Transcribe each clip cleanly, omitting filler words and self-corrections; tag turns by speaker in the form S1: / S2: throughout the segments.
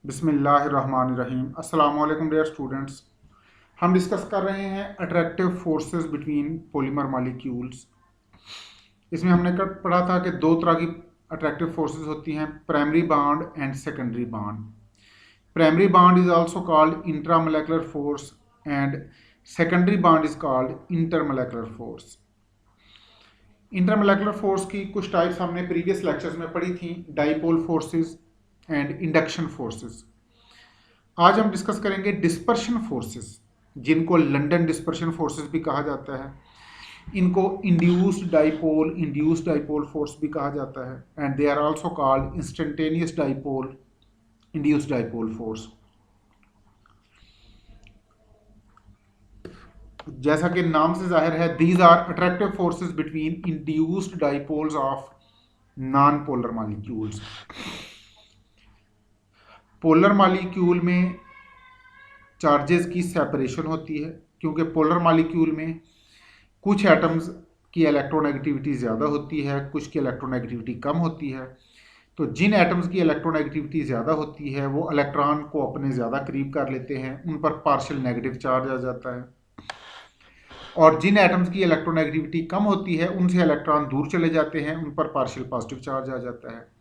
S1: बिस्मिल्लाहिर्रहमानिर्रहीम। अस्सलाम वालेकुम डियर स्टूडेंट्स। हम डिस्कस कर रहे हैं attractive forces between polymer molecules. इसमें हमने पढ़ा था कि दो तरह की अट्रैक्टिव फोर्सेस होती हैं, primary bond and secondary bond. Primary bond is also called intramolecular force and secondary bond is called intermolecular force. Intermolecular force की कुछ टाइप्स हमने प्रीवियस लेक्चर्स में पढ़ी थी, dipole forces and induction forces. आज हम डिस्कस करेंगे डिस्पर्शन फोर्सेस, जिनको लंदन डिस्पर्शन फोर्सेस भी कहा जाता है। इनको इंड्यूस्ड डाइपोल फोर्स भी कहा जाता है and they are also called instantaneous dipole induced dipole force. जैसा कि नाम से जाहिर है, these are attractive forces between induced dipoles of non polar molecules. Polar molecule में चार्जेस की सेपरेशन होती है, क्योंकि पोलर मॉलिक्यूल में कुछ एटम्स की इलेक्ट्रोनेगेटिविटी ज़्यादा होती है, कुछ की इलेक्ट्रोनेगेटिविटी कम होती है। तो जिन एटम्स की इलेक्ट्रोनेगेटिविटी ज़्यादा होती है वो इलेक्ट्रॉन को अपने ज़्यादा करीब कर लेते हैं, उन पर पार्शियल नेगेटिव चार्ज आ जाता है। और जिन एटम्स की इलेक्ट्रोनेगेटिविटी कम होती है उनसे इलेक्ट्रॉन दूर चले जाते हैं, उन पर पार्शियल पॉजिटिव चार्ज आ जाता है।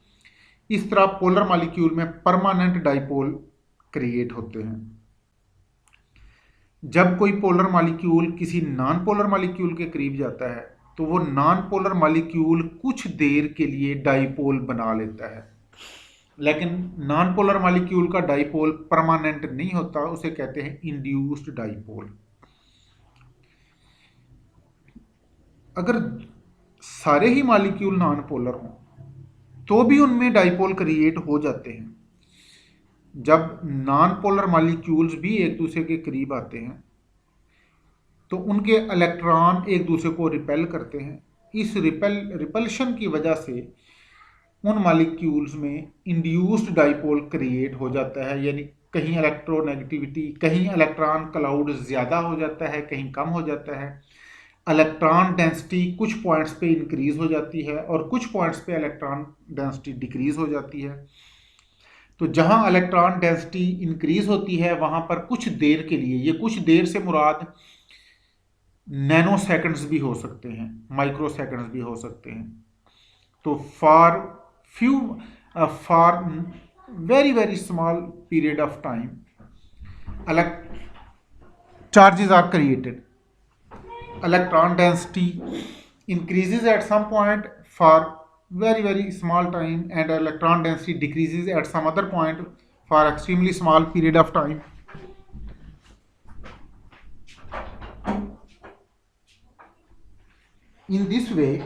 S1: इस तरह पोलर मॉलिक्यूल में परमानेंट डाइपोल क्रिएट होते हैं। जब कोई पोलर मॉलिक्यूल किसी नॉन पोलर मॉलिक्यूल के करीब जाता है तो वो नॉन पोलर मॉलिक्यूल कुछ देर के लिए डाइपोल बना लेता है, लेकिन नॉन पोलर मॉलिक्यूल का डाइपोल परमानेंट नहीं होता, उसे कहते हैं इंड्यूस्ड डाइपोल। अगर सारे ही मॉलिक्यूल नॉन पोलर हों तो भी उनमें डाइपोल क्रिएट हो जाते हैं। जब नॉन पोलर मॉलिक्यूल्स भी एक दूसरे के करीब आते हैं तो उनके इलेक्ट्रॉन एक दूसरे को रिपेल करते हैं। इस रिपल्शन की वजह से उन मॉलिक्यूल्स में इंड्यूस्ड डाइपोल क्रिएट हो जाता है, यानी कहीं इलेक्ट्रोनेगेटिविटी, कहीं इलेक्ट्रॉन क्लाउड ज़्यादा हो जाता है, कहीं कम हो जाता है। इलेक्ट्रॉन डेंसिटी कुछ पॉइंट्स पे इंक्रीज हो जाती है और कुछ पॉइंट्स पे इलेक्ट्रॉन डेंसिटी डिक्रीज हो जाती है। तो जहां इलेक्ट्रॉन डेंसिटी इंक्रीज होती है वहां पर कुछ देर के लिए, ये कुछ देर से मुराद नैनो सेकंड्स भी हो सकते हैं, माइक्रो सेकंड्स भी हो सकते हैं। तो for very very small period of time charges are created. Electron density increases at some point for very small time and electron density decreases at some other point for extremely small period of time. In this way,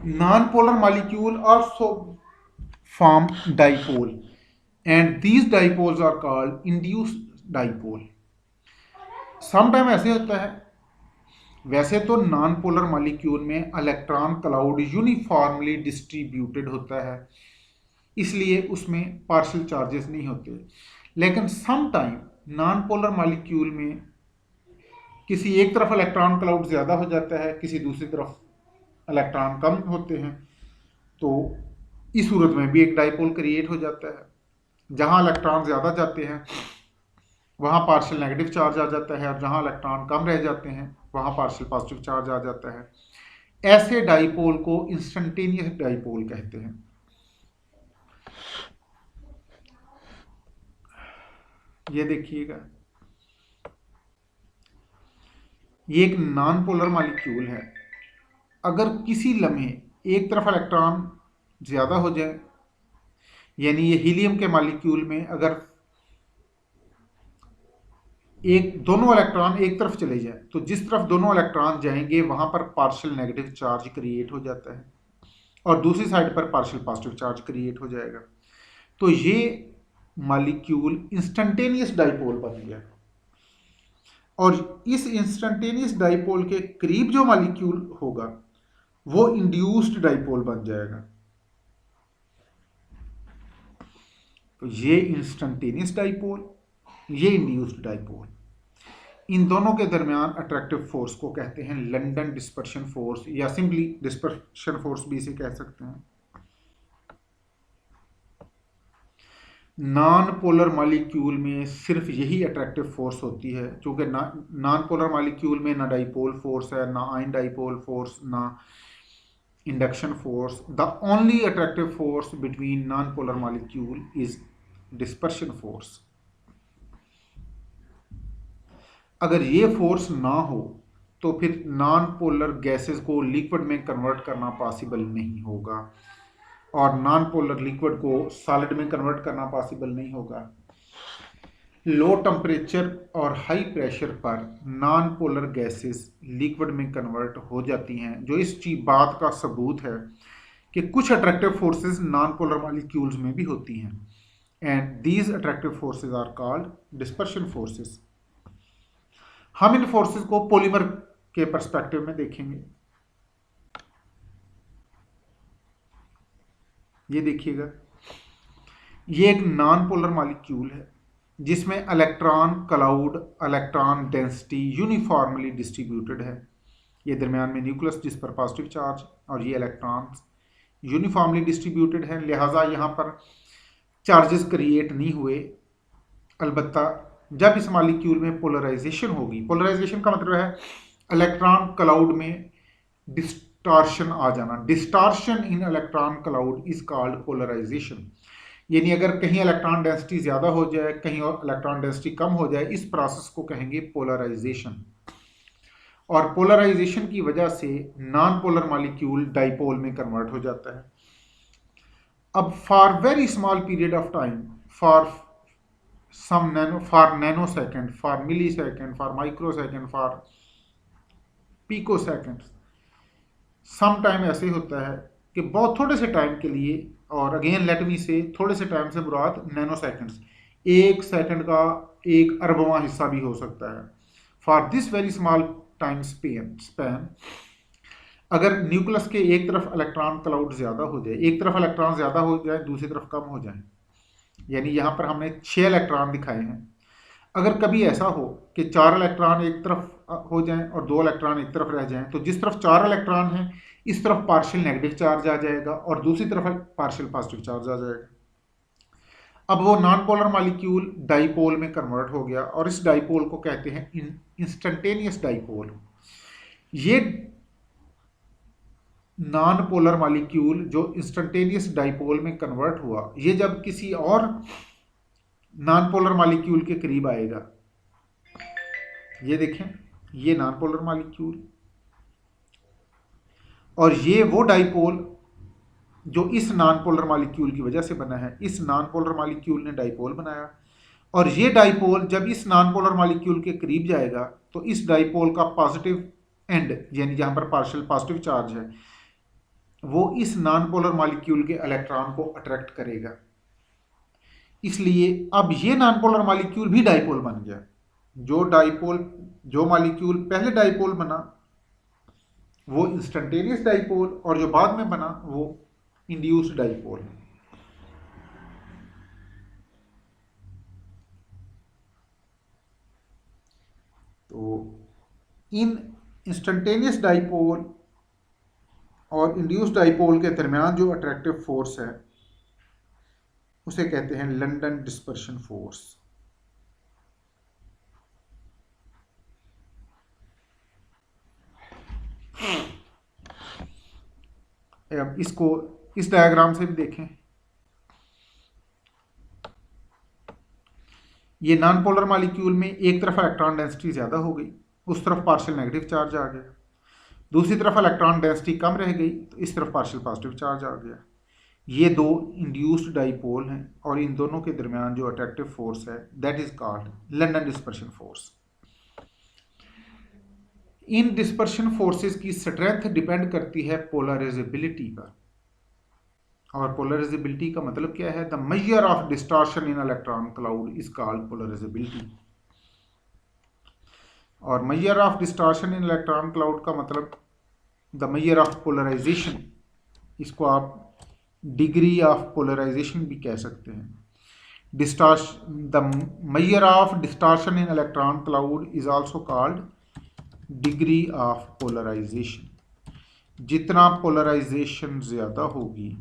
S1: non-polar molecule also form dipole and these dipoles are called induced dipole. Sometime ऐसे होता है, वैसे तो non polar molecule में electron cloud uniformly distributed होता है, इसलिए उसमें पार्शियल चार्जेस नहीं होते। लेकिन some time non polar molecule में किसी एक तरफ इलेक्ट्रॉन क्लाउड ज़्यादा हो जाता है, किसी दूसरी तरफ इलेक्ट्रॉन कम होते हैं, तो इस सूरत में भी एक डाइपोल क्रिएट हो जाता है। जहाँ इलेक्ट्रॉन ज़्यादा जाते हैं वहाँ पार्शियल नेगेटिव चार्ज आ जाता है और जहाँ इलेक्ट्रॉन कम रह जाते हैं वहाँ पार्शियल पॉजिटिव चार्ज आ जाता है। ऐसे डाइपोल को इंस्टेंटेनियस डाइपोल कहते हैं। ये देखिएगा, ये एक नॉन पोलर मॉलिक्यूल है। अगर किसी लम्हे एक तरफ इलेक्ट्रॉन ज़्यादा हो जाए, यानी ये हीलियम के मॉलिक्यूल में अगर दोनों इलेक्ट्रॉन एक तरफ चले जाए तो जिस तरफ दोनों इलेक्ट्रॉन जाएंगे वहां पर पार्शियल नेगेटिव चार्ज क्रिएट हो जाता है और दूसरी साइड पर पार्शियल पॉजिटिव चार्ज क्रिएट हो जाएगा। तो ये मॉलिक्यूल इंस्टेंटेनियस डाइपोल बन गया और इस इंस्टेंटेनियस डाइपोल के करीब जो मॉलिक्यूल होगा वो इंड्यूस्ड डाइपोल बन जाएगा। तो ये इंस्टेंटेनियस डाइपोल, ये इंड्यूस्ड डाइपोल, इन दोनों के दरमियान अट्रैक्टिव फोर्स को कहते हैं लंदन डिस्पर्शन फोर्स, या सिंपली डिस्पर्शन फोर्स भी इसे कह सकते हैं। नॉन पोलर मॉलिक्यूल में सिर्फ यही अट्रैक्टिव फोर्स होती है, क्योंकि नॉन पोलर मॉलिक्यूल में ना डाइपोल फोर्स है, ना आयन डाइपोल फोर्स, ना induction force. The only attractive force between non polar molecule is dispersion force. अगर ये फोर्स ना हो तो फिर नॉन पोलर गैसेस को लिक्विड में कन्वर्ट करना पॉसिबल नहीं होगा, और नॉन पोलर लिक्विड को सॉलिड में कन्वर्ट करना पॉसिबल नहीं होगा. लो टेम्परेचर और हाई प्रेशर पर नॉन पोलर गैसेस लिक्विड में कन्वर्ट हो जाती हैं, जो इस चीज बात का सबूत है कि कुछ attractive forces non polar molecules में भी होती हैं, and these attractive forces are called dispersion forces. हम इन फोर्सेस को पॉलीमर के पर्सपेक्टिव में देखेंगे. ये देखिएगा, ये एक नॉन पोलर मॉलिक्यूल है जिसमें electron cloud, electron density uniformly distributed है. ये दरमियान में न्यूक्लियस जिस पर पॉजिटिव चार्ज, और ये इलेक्ट्रॉन्स यूनिफॉर्मली डिस्ट्रीब्यूटेड है, लिहाजा यहाँ पर चार्जेस क्रिएट नहीं हुए. अलबत्ता जब इस मॉलिक्यूल में पोलराइजेशन होगी, पोलराइजेशन का मतलब है इलेक्ट्रॉन क्लाउड में डिस्टॉर्शन आ जाना. Distortion in electron cloud is called polarization. यानी अगर कहीं इलेक्ट्रॉन डेंसिटी ज़्यादा हो जाए, कहीं और इलेक्ट्रॉन डेंसिटी कम हो जाए, इस प्रोसेस को कहेंगे पोलराइजेशन. और पोलराइजेशन की वजह से नॉन पोलर मॉलिक्यूल डाइपोल में कन्वर्ट हो जाता है. अब for very small period of time, for nanosecond, for millisecond, for microsecond, for picosecond, some time ऐसे होता है कि बहुत थोड़े से टाइम के लिए, और अगेन लेट मी से थोड़े से टाइम से मुराद नैनो सेकंड्स, एक सेकंड का 1/1000वां हिस्सा भी हो सकता है. For this very small time span अगर न्यूक्लियस के एक तरफ इलेक्ट्रॉन क्लाउड ज़्यादा हो जाए, एक तरफ इलेक्ट्रॉन ज़्यादा हो जाए, दूसरी तरफ कम हो जाए, यानी यहाँ पर हमने 6 इलेक्ट्रॉन दिखाए हैं. अगर कभी ऐसा हो कि 4 इलेक्ट्रॉन एक तरफ हो जाएं और 2 इलेक्ट्रॉन एक तरफ रह जाएं, तो जिस तरफ 4 इलेक्ट्रॉन हैं इस तरफ पार्शियल नेगेटिव चार्ज आ जाएगा और दूसरी तरफ पार्शियल पॉजिटिव चार्ज आ जाएगा. अब वो नॉन पोलर मॉलिक्यूल डाइपोल में कन्वर्ट हो गया, और इस डाइपोल को कहते हैं इंस्टेंटेनियस डाइपोल. ये नॉन पोलर मॉलिक्यूल जो इंस्टेंटेनियस डाइपोल में कन्वर्ट हुआ, ये जब किसी और नॉन पोलर मॉलिक्यूल के करीब आएगा, ये देखें, ये नॉन पोलर मॉलिक्यूल, और ये वो डाइपोल जो इस नॉन पोलर मॉलिक्यूल की वजह से बना है. इस नॉन पोलर मॉलिक्यूल ने डाइपोल बनाया, और ये डाइपोल जब इस नॉन पोलर मॉलिक्यूल के करीब जाएगा तो इस डाइपोल का पॉजिटिव एंड, यानी जहां पर पार्शियल पॉजिटिव चार्ज है, वो इस नॉन पोलर मॉलिक्यूल के इलेक्ट्रॉन को अट्रैक्ट करेगा. इसलिए अब ये नॉन पोलर मॉलिक्यूल भी डाइपोल बन गया. जो मॉलिक्यूल पहले डाइपोल बना वो इंस्टेंटेनियस डाइपोल, और जो बाद में बना वो इंड्यूस्ड डाइपोल. तो इन इंस्टेंटेनियस डाइपोल और इंड्यूस्ड डाइपोल के दरमियान जो अट्रैक्टिव फोर्स है उसे कहते हैं लंदन डिस्पर्शन फोर्स. अब इसको इस डायग्राम से भी देखें. ये नॉन पोलर मॉलिक्यूल में एक तरफ इलेक्ट्रॉन डेंसिटी ज़्यादा हो गई, उस तरफ पार्शियल नेगेटिव चार्ज आ गया. दूसरी तरफ इलेक्ट्रॉन डेंसिटी कम रह गई तो इस तरफ पार्शियल पॉजिटिव चार्ज आ गया. ये दो इंड्यूस्ड डाइपोल हैं, और इन दोनों के दरमियान जो अट्रैक्टिव फोर्स है that is called London dispersion force. In dispersion forces की स्ट्रेंथ डिपेंड करती है पोलराइजेबिलिटी पर. और पोलराइजेबिलिटी का मतलब क्या है? The measure of distortion in electron cloud is called polarizability. और measure of distortion in electron cloud का मतलब द मेजर ऑफ पोलराइजेशन, इसको आप डिग्री ऑफ पोलराइजेशन भी कह सकते हैं. The measure of distortion in electron cloud is also called degree of polarization. जितना पोलराइजेशन ज़्यादा होगी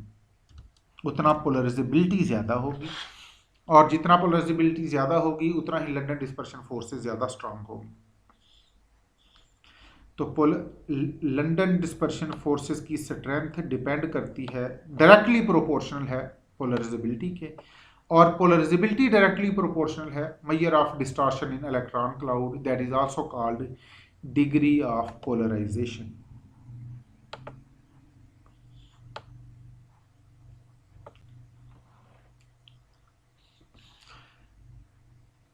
S1: उतना पोलराइजेबिलिटी ज़्यादा होगी, और जितना पोलराइजेबिलिटी ज़्यादा होगी उतना ही लंडन डिस्पर्शन फोर्सेस ज़्यादा स्ट्रांग होगी। तो लंडन डिस्पर्शन फोर्सेस की स्ट्रेंथ डिपेंड करती है, डायरेक्टली प्रोपोर्शनल है पोलराइजेबिलिटी के, और पोलराइजेबिलिटी डायरेक्टली प्रोपोर्शनल है measure of distortion in electron cloud, that is also called degree of polarization.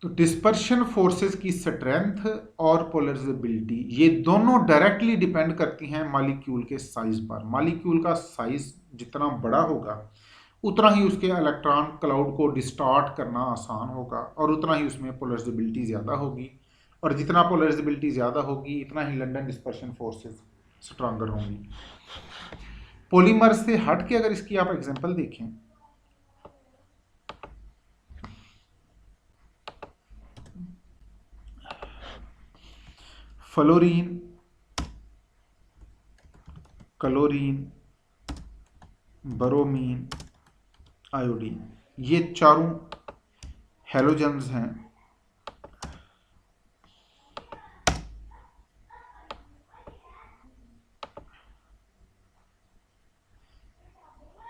S1: तो डिस्पर्शन फोर्सेस की स्ट्रेंथ और पोलराइजेबिलिटी ये दोनों डायरेक्टली डिपेंड करती हैं मॉलिक्यूल के साइज पर। मॉलिक्यूल का साइज जितना बड़ा होगा उतना ही उसके इलेक्ट्रॉन क्लाउड को डिस्टॉर्ट करना आसान होगा और उतना ही उसमें पोलराइजेबिलिटी ज़्यादा होगी, और जितना पोलराइजेबिलिटी ज़्यादा होगी इतना ही लंडन डिस्पर्शन फोर्सेस स्ट्रांगर होंगी। पॉलीमर से हट के अगर इसकी आप एग्जांपल देखें, फ्लोरीन, क्लोरीन, ब्रोमीन, आयोडीन, ये चारों हैलोजेंस हैं।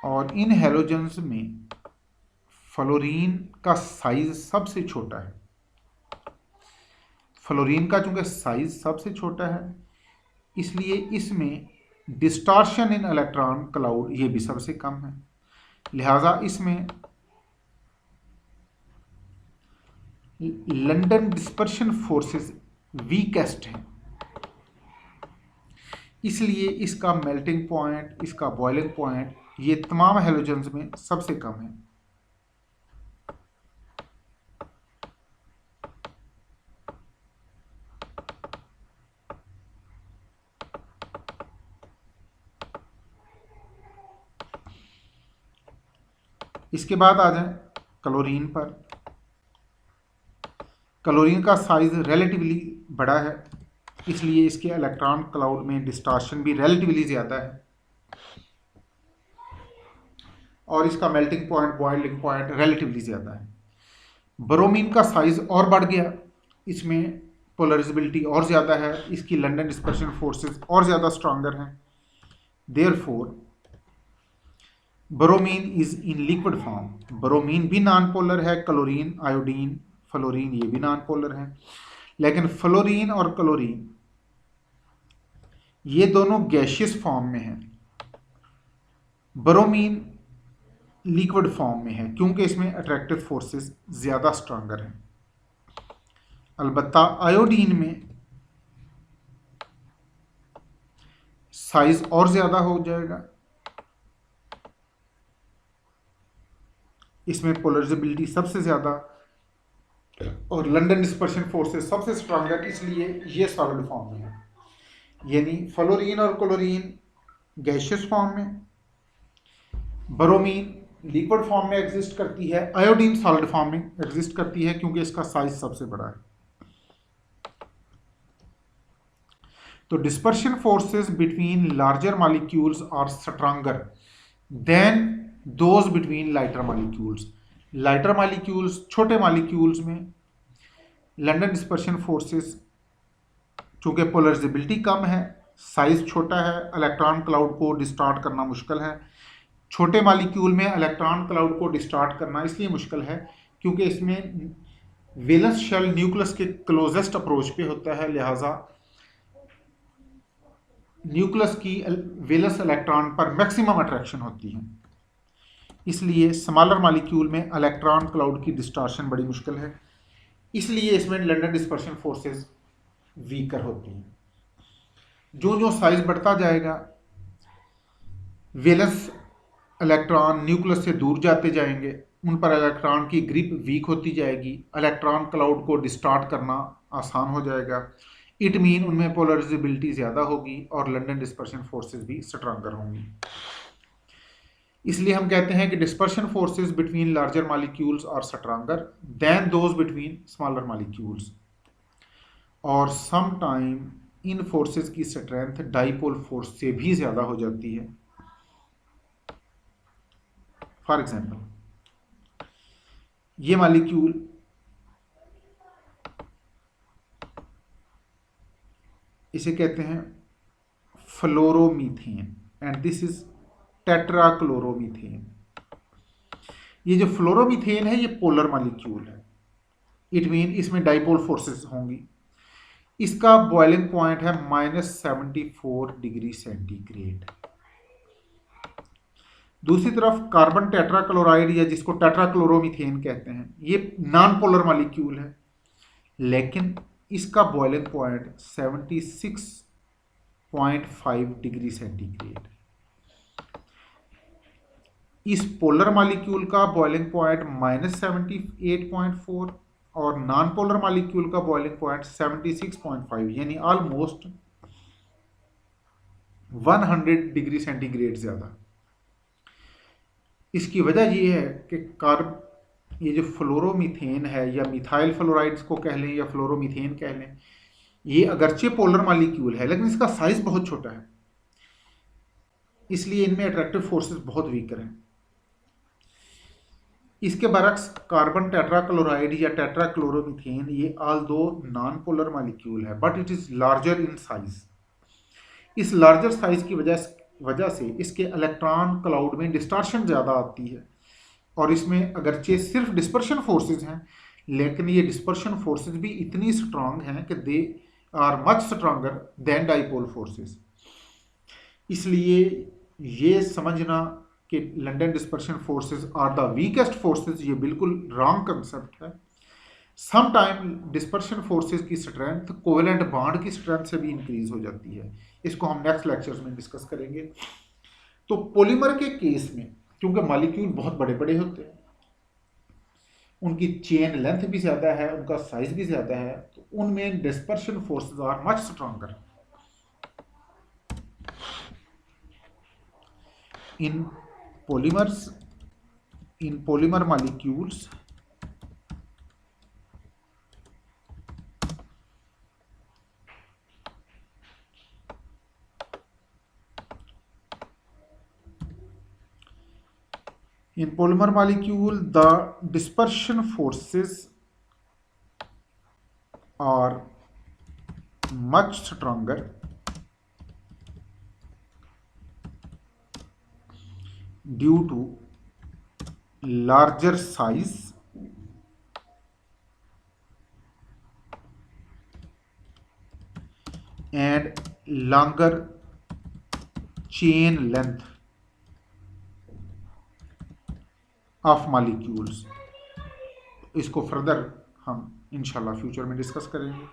S1: और इन हैलोजेंस में फ्लोरीन का साइज सबसे छोटा है। फ्लोरीन का चूंकि साइज सबसे छोटा है इसलिए इसमें डिस्टॉर्शन इन इलेक्ट्रॉन क्लाउड ये भी सबसे कम है, लिहाजा इसमें लंडन डिस्पर्शन फोर्सेस वीकेस्ट हैं, इसलिए इसका मेल्टिंग पॉइंट, इसका बॉइलिंग पॉइंट ये तमाम हैलोजेंस में सबसे कम है। इसके बाद आ जाएं क्लोरीन पर। क्लोरीन का साइज रिलेटिवली बड़ा है इसलिए इसके इलेक्ट्रॉन क्लाउड में डिस्टॉर्शन भी रिलेटिवली ज़्यादा है और इसका melting point, boiling point relatively ज़्यादा है। ब्रोमीन का साइज और बढ़ गया, इसमें पोलराइजेबिलिटी और ज़्यादा है, इसकी लंडन डिस्पर्शन फोर्सेस और ज़्यादा स्ट्रांगर हैं। Therefore bromine is in liquid form. Bromine भी नॉन पोलर है, क्लोरीन, आयोडीन, फ्लोरीन ये भी नॉन पोलर है, लेकिन फ्लोरीन और क्लोरीन ये दोनों गैशियस फॉर्म में हैं। ब्रोमीन लिक्विड फॉर्म में है क्योंकि इसमें अट्रैक्टिव फोर्सेस ज़्यादा स्ट्रांगर हैं। अलबत्ता आयोडीन में साइज और ज़्यादा हो जाएगा, इसमें पोलराइजेबिलिटी सबसे ज़्यादा और लंडन डिस्पर्शन फोर्सेस सबसे स्ट्रांगर, इसलिए ये सॉलिड फॉर्म में है। यानी फ्लोरीन और क्लोरीन गैशियस फॉर्म में, ब्रोमीन लिक्विड फॉर्म में एग्जिस्ट करती है, आयोडीन सॉलिड फॉर्म में एग्जिस्ट करती है क्योंकि इसका साइज सबसे बड़ा है। तो dispersion forces between larger molecules are stronger than those between lighter molecules. Lighter molecules, छोटे मॉलिक्यूल्स में लंडन डिस्पर्शन फोर्सेस चूंकि पोलराइजेबिलिटी कम है, साइज छोटा है, इलेक्ट्रॉन क्लाउड को डिस्टॉर्ट करना मुश्किल है। छोटे मॉलिक्यूल में इलेक्ट्रॉन क्लाउड को डिस्टॉर्ट करना इसलिए मुश्किल है क्योंकि इसमें वैलेंस शेल न्यूक्लियस के क्लोजेस्ट अप्रोच पे होता है, लिहाजा न्यूक्लियस की वैलेंस इलेक्ट्रॉन पर मैक्सिमम अट्रैक्शन होती है, इसलिए स्मॉलर मॉलिक्यूल में इलेक्ट्रॉन क्लाउड की डिस्टॉर्शन बड़ी मुश्किल है, इसलिए इसमें लंडन डिस्पर्शन फोर्सेस वीकर होती हैं। जो जो साइज बढ़ता जाएगा वैलेंस इलेक्ट्रॉन न्यूक्लियस से दूर जाते जाएंगे, उन पर इलेक्ट्रॉन की ग्रिप वीक होती जाएगी, इलेक्ट्रॉन क्लाउड को डिस्टॉर्ट करना आसान हो जाएगा। इट मीन उनमें पोलराइजेबिलिटी ज़्यादा होगी और लंडन डिस्पर्शन फोर्सेस भी स्ट्रांगर होंगी। इसलिए हम कहते हैं कि dispersion forces between larger molecules are stronger than those between smaller molecules, और सम टाइम इन फोर्सेस की स्ट्रेंथ डाइपोल फोर्स से भी ज़्यादा हो जाती है। फॉर एग्जाम्पल ये मॉलिक्यूल इसे कहते हैं फ्लोरोमीथेन एंड दिस इज टेट्राक्लोरोमीथेन। ये जो फ्लोरोमीथेन है ये पोलर मॉलिक्यूल है, इट मीन इसमें डाइपोल फोर्सेस होंगी। इसका बॉइलिंग पॉइंट है -74 डिग्री सेंटीग्रेड। दूसरी तरफ कार्बन टेट्राक्लोराइड या जिसको टेट्राक्लोरोमीथेन कहते हैं ये नॉन पोलर मॉलिक्यूल है, लेकिन इसका बॉइलिंग पॉइंट 76.5 डिग्री सेंटीग्रेड। इस पोलर मॉलिक्यूल का बॉइलिंग पॉइंट -78.4 और नॉन पोलर मॉलिक्यूल का बॉइलिंग पॉइंट 76.5, यानी ऑलमोस्ट 100 डिग्री सेंटीग्रेड ज्यादा। इसकी वजह यह है कि ये जो फ्लोरोमीथेन है या मिथाइल फ्लोराइड्स को कह लें या फ्लोरोमीथेन कह लें, ये अगरचे पोलर मॉलिक्यूल है लेकिन इसका साइज बहुत छोटा है, इसलिए इनमें अट्रैक्टिव फोर्सेस बहुत वीकर हैं। इसके बरक्स कार्बन टेट्राक्लोराइड या टेट्राक्लोरोमीथेन ये ऑल दो नॉन पोलर मॉलिक्यूल है but it is larger in size. इस लार्जर साइज की वजह से इसके इलेक्ट्रॉन क्लाउड में डिस्टॉर्शन ज़्यादा आती है, और इसमें अगरचे सिर्फ डिस्पर्शन फोर्सेस हैं लेकिन ये डिस्पर्शन फोर्सेस भी इतनी स्ट्रांग हैं कि they are much stronger than dipole forces. इसलिए ये समझना कि London dispersion forces are the weakest forces ये बिल्कुल रॉन्ग कंसेप्ट है। सम टाइम डिस्पर्शन फोर्सेस की स्ट्रेंथ कोवेलेंट बॉन्ड की स्ट्रेंथ से भी इंक्रीज हो जाती है, इसको हम नेक्स्ट लेक्चर्स में डिस्कस करेंगे। तो पॉलीमर के केस में क्योंकि मॉलिक्यूल बहुत बड़े बड़े होते हैं, उनकी चेन लेंथ भी ज़्यादा है, उनका साइज भी ज़्यादा है, तो उनमें dispersion forces are much stronger. In polymers in polymer molecules the dispersion forces are much stronger due to larger size and longer chain length of molecules। इसको फर्दर हम इंशाल्लाह फ्यूचर में डिस्कस करेंगे।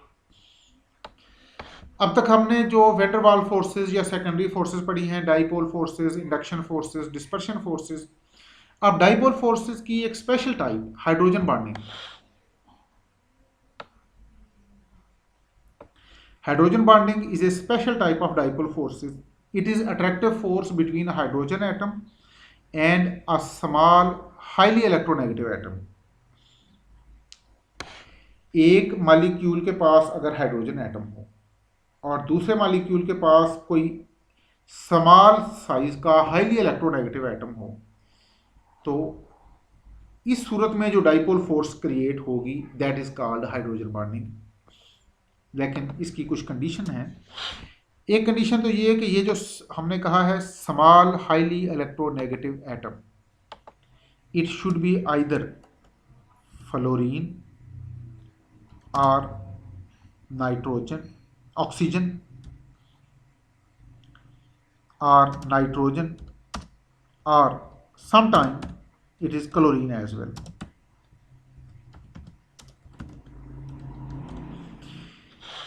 S1: अब तक हमने जो वेंडर वाल फोर्सेस या सेकेंडरी फोर्सेस पढ़ी हैं, dipole forces, induction forces, dispersion forces. अब डाइपोल फोर्सेस की एक special type hydrogen bonding. Hydrogen bonding is a special type of dipole forces. It is attractive force between a hydrogen atom and a small highly electronegative atom. एक molecule के पास अगर hydrogen atom हो और दूसरे molecule के पास कोई small size का highly electronegative atom हो, तो इस सूरत में जो डाइपोल फोर्स क्रिएट होगी that is called hydrogen bonding. लेकिन इसकी कुछ कंडीशन है। एक कंडीशन तो ये है कि ये जो हमने कहा है small highly electronegative atom, it should be either fluorine or nitrogen oxygen or nitrogen or sometime it is chlorine as well।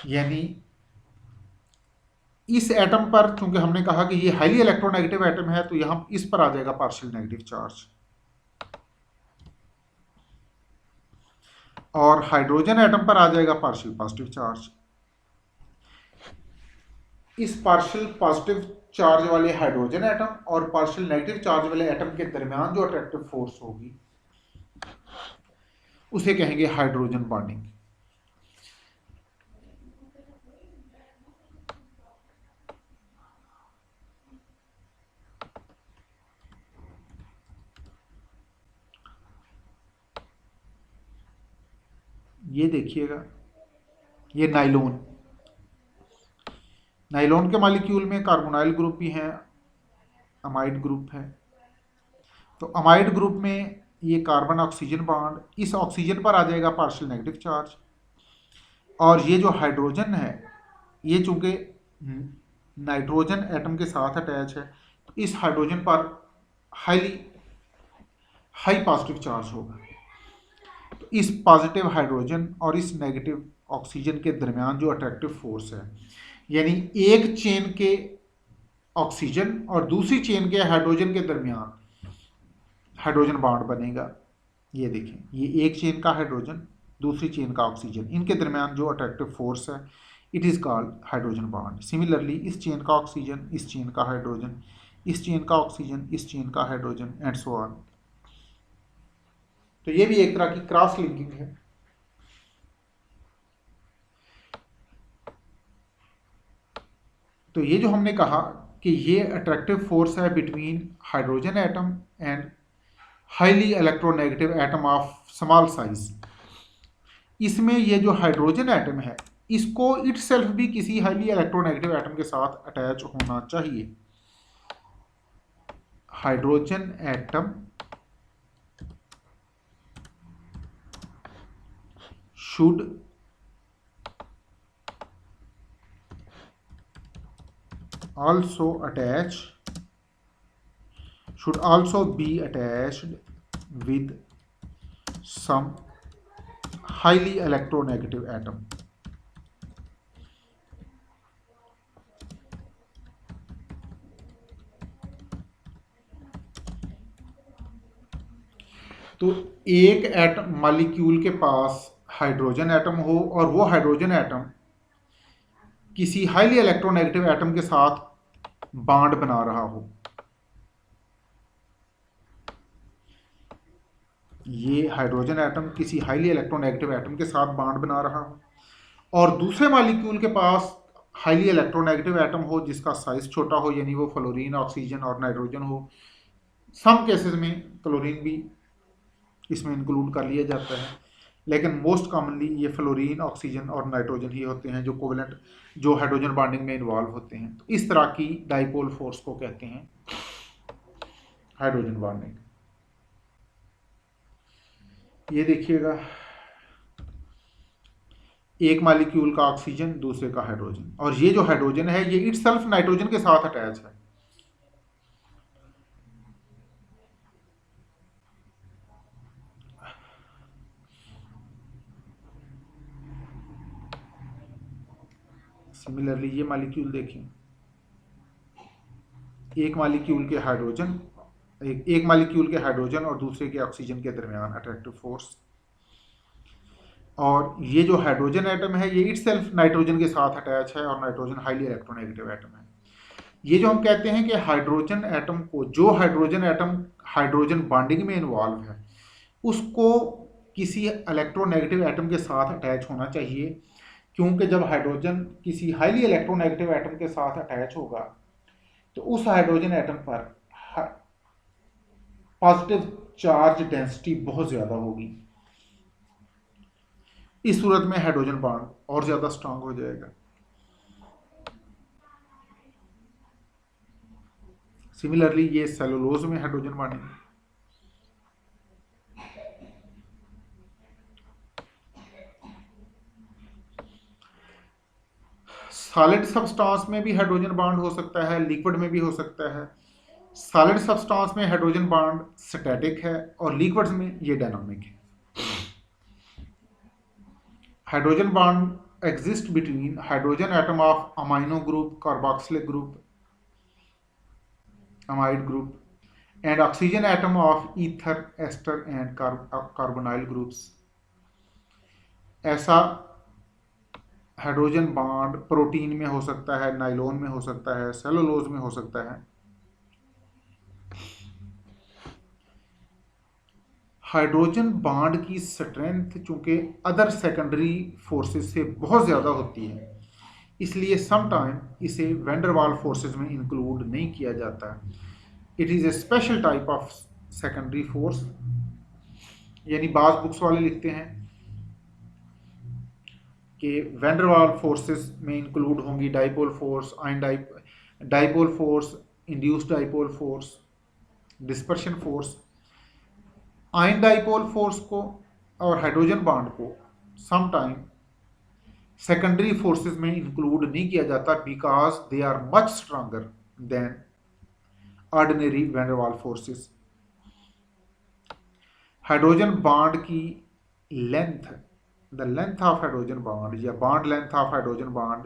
S1: यानी इस एटम पर चूंकि हमने कहा कि ये हाईली इलेक्ट्रोनेगेटिव एटम है तो यहां इस पर आ जाएगा पार्शियल नेगेटिव चार्ज, और हाइड्रोजन एटम पर आ जाएगा पार्शियल पॉजिटिव चार्ज। इस पार्शियल पॉजिटिव चार्ज वाले हाइड्रोजन एटम और पार्शियल नेगेटिव चार्ज वाले एटम के दरमियान जो अट्रैक्टिव फोर्स होगी उसे कहेंगे हाइड्रोजन बॉन्डिंग। ये देखिएगा, ये नाइलॉन, नाइलॉन के मॉलिक्यूल में कार्बोनाइल ग्रुप भी हैं, अमाइड ग्रुप है। तो अमाइड ग्रुप में ये कार्बन ऑक्सीजन बॉन्ड, इस ऑक्सीजन पर आ जाएगा पार्शियल नेगेटिव चार्ज, और ये जो हाइड्रोजन है ये चूंकि नाइट्रोजन एटम के साथ अटैच है, तो इस हाइड्रोजन पर हाई पॉजिटिव चार्ज होगा। तो इस पॉजिटिव हाइड्रोजन और इस नेगेटिव ऑक्सीजन के दरमियान जो अट्रैक्टिव फोर्स है, यानी एक चेन के ऑक्सीजन और दूसरी चेन के हाइड्रोजन के दरमियान हाइड्रोजन बॉन्ड बनेगा। ये देखें, ये एक चेन का हाइड्रोजन, दूसरी चेन का ऑक्सीजन, इनके दरमियान जो अट्रैक्टिव फोर्स है it is called hydrogen bond. Similarly इस चेन का ऑक्सीजन, इस चेन का हाइड्रोजन, इस चेन का ऑक्सीजन, इस चेन का हाइड्रोजन, एंड सो ऑन। तो ये भी एक तरह की क्रॉस लिंकिंग है। तो ये जो हमने कहा कि ये अट्रैक्टिव फोर्स है between hydrogen atom and highly electronegative atom of small size. इसमें ये जो हाइड्रोजन एटम है इसको इटसेल्फ भी किसी हाईली इलेक्ट्रोनेगेटिव एटम के साथ अटैच होना चाहिए। Hydrogen atom should also be attached with some highly electronegative atom। तो एक एटम मॉलिक्यूल के पास हाइड्रोजन एटम हो और वो हाइड्रोजन एटम किसी हाईली इलेक्ट्रोनेगेटिव एटम के साथ बॉन्ड बना रहा हो, ये हाइड्रोजन एटम किसी हाईली इलेक्ट्रोनेगेटिव एटम के साथ बॉन्ड बना रहा हो, और दूसरे मॉलिक्यूल के पास हाईली इलेक्ट्रोनेगेटिव एटम हो जिसका साइज छोटा हो, यानी वो फ्लोरीन, ऑक्सीजन और नाइट्रोजन हो। सम केसेस में क्लोरीन भी इसमें इंक्लूड कर लिया जाता है, लेकिन मोस्ट कॉमनली ये फ्लोरीन, ऑक्सीजन और नाइट्रोजन ही होते हैं जो कोवेलेंट, जो हाइड्रोजन बॉन्डिंग में इन्वॉल्व होते हैं। तो इस तरह की डाइपोल फोर्स को कहते हैं हाइड्रोजन बॉन्डिंग। ये देखिएगा, एक मॉलिक्यूल का ऑक्सीजन, दूसरे का हाइड्रोजन, और ये जो हाइड्रोजन है ये इटसेल्फ नाइट्रोजन के साथ अटैच है। सिमिलरली ये मॉलिक्यूल देखें, एक मॉलिक्यूल के हाइड्रोजन, एक मॉलिक्यूल के हाइड्रोजन और दूसरे के ऑक्सीजन के दरमियान अट्रैक्टिव फोर्स, और ये जो हाइड्रोजन एटम है ये इटसेल्फ नाइट्रोजन के साथ अटैच है और नाइट्रोजन हाईली इलेक्ट्रोनेगेटिव एटम है। ये जो हम कहते हैं कि हाइड्रोजन एटम को, जो हाइड्रोजन एटम हाइड्रोजन बॉन्डिंग में इन्वॉल्व है उसको किसी इलेक्ट्रोनेगेटिव एटम के साथ अटैच होना चाहिए, क्योंकि जब हाइड्रोजन किसी हाईली इलेक्ट्रोनेगेटिव एटम के साथ अटैच होगा तो उस हाइड्रोजन एटम पर पॉजिटिव चार्ज डेंसिटी बहुत ज़्यादा होगी। इस सूरत में हाइड्रोजन बॉन्ड और ज़्यादा स्ट्रांग हो जाएगा। सिमिलरली ये सेलुलोज में हाइड्रोजन बॉन्डिंग, सॉलिड सब्सटेंस में भी हाइड्रोजन बॉन्ड हो सकता है, लिक्विड में भी हो सकता है। सॉलिड सब्सटेंस में हाइड्रोजन बॉन्ड स्टैटिक है और लिक्विड्स में ये डायनामिक है। Hydrogen bond exist between hydrogen atom of amino group, carboxylic group, amide group, and oxygen atom of ether, ester and carbonyl groups। ऐसा हाइड्रोजन बॉन्ड प्रोटीन में हो सकता है, नाइलॉन में हो सकता है, सेलुलोज में हो सकता है। हाइड्रोजन बॉन्ड की स्ट्रेंथ चूंकि अदर सेकेंडरी फोर्सेस से बहुत ज़्यादा होती है, इसलिए समटाइम इसे वैन डर वाल फोर्सेस में इंक्लूड नहीं किया जाता। It is a special type of secondary force, यानी बाज़ बुक्स वाले लिखते हैं कि वैन डर वाल्स फोर्सेस में इंक्लूड होंगी dipole force, ion dipole force, induced dipole force, dispersion force. Ion dipole force को और हाइड्रोजन बॉन्ड को समटाइम सेकेंडरी फोर्सेस में इंक्लूड नहीं किया जाता because they are much stronger than ordinary van der Waals forces. Hydrogen bond की length, the length of hydrogen bond या bond length of hydrogen bond,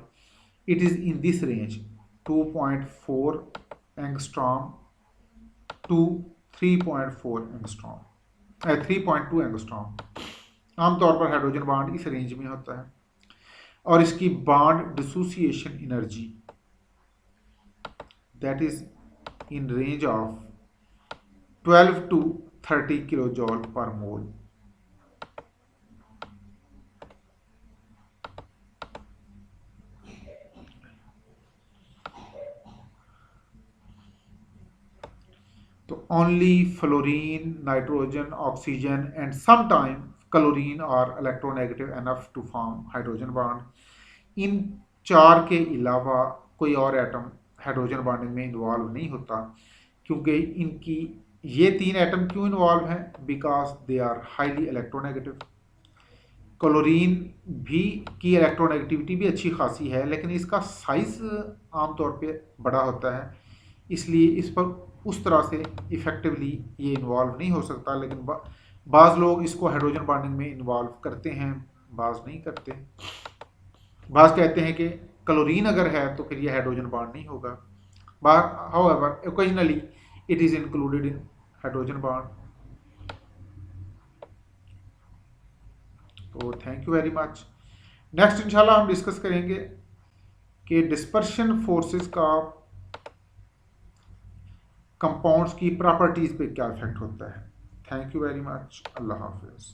S1: it is in this range 2.4 angstrom to 3.4 angstrom, 3.2 angstrom. आमतौर पर hydrogen bond इस range में होता है और इसकी bond dissociation energy that is in range of 12 to 30 kilo joule per mole. तो only fluorine, nitrogen, oxygen and sometime chlorine are electronegative enough to form hydrogen bond. इन चार के अलावा कोई और एटम हाइड्रोजन बॉन्डिंग में इन्वॉल्व नहीं होता, क्योंकि इनकी ये तीन एटम क्यों इन्वॉल्व हैं? Because they are highly electronegative. Chlorine भी की इलेक्ट्रोनेगेटिविटी भी अच्छी खासी है, लेकिन इसका साइज आमतौर पे बड़ा होता है, इसलिए इस पर उस तरह से इफ़ेक्टिवली ये इन्वॉल्व नहीं हो सकता। लेकिन बाज़ लोग इसको हाइड्रोजन बॉन्डिंग में इन्वॉल्व करते हैं, बाज़ नहीं करते। बाज़ कहते हैं कि क्लोरीन अगर है तो फिर ये हाइड्रोजन बॉन्ड नहीं होगा। However occasionally it is included in hydrogen bond. तो thank you very much. Next इंशाल्लाह हम डिस्कस करेंगे कि डिस्पर्शन फोर्सेस का कंपाउंड्स की प्रॉपर्टीज पे क्या इफेक्ट होता है। Thank you very much. अल्लाह हाफिज़।